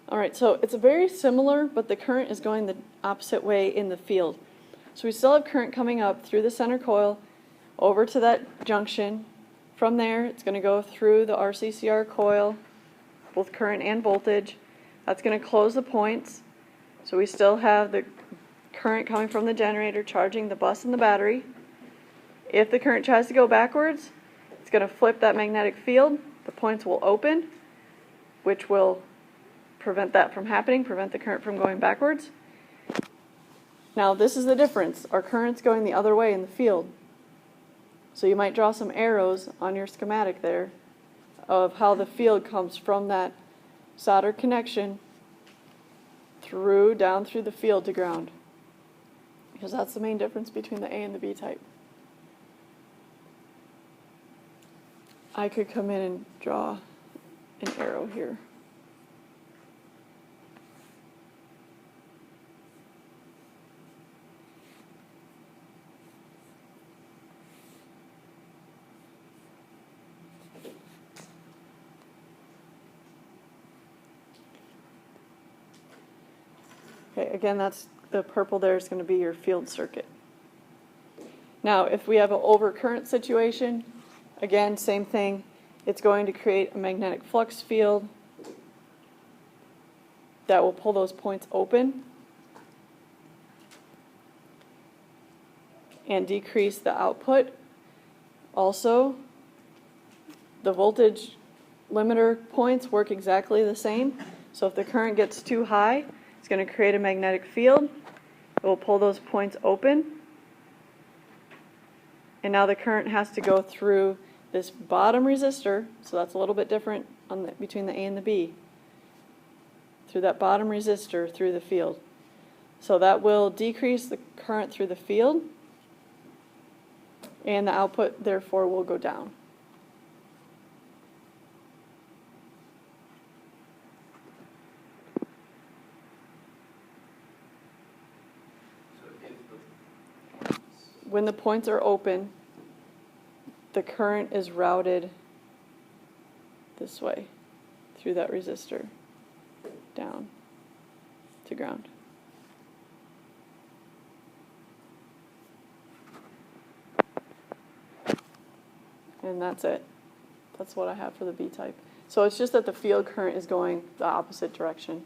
All right, so it's very similar, but the current is going the opposite way in the field. So we still have current coming up through the center coil over to that junction. From there, it's going to go through the RCCR coil, both current and voltage. That's going to close the points. So we still have the current coming from the generator charging the bus and the battery. If the current tries to go backwards, it's going to flip that magnetic field. The points will open, which will prevent that from happening, prevent the current from going backwards. Now this is the difference. Our current's going the other way in the field. So you might draw some arrows on your schematic there of how the field comes from that solder connection down through the field to ground. Because that's the main difference between the A and the B type. I could come in and draw an arrow here. Okay, again, that's the purple there is going to be your field circuit. Now, if we have an overcurrent situation, again, same thing. It's going to create a magnetic flux field that will pull those points open and decrease the output. Also, the voltage limiter points work exactly the same. So if the current gets too high, it's going to create a magnetic field. It will pull those points open. And now the current has to go through this bottom resistor, so that's a little bit different between the A and the B, through that bottom resistor through the field. So that will decrease the current through the field, and the output therefore will go down. When the points are open, the current is routed this way through that resistor down to ground. And that's it. That's what I have for the B type. So it's just that the field current is going the opposite direction.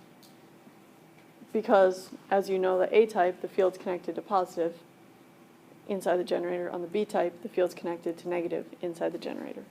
Because, as you know, the A type, the field's connected to positive inside the generator. On the B type, the field's connected to negative inside the generator.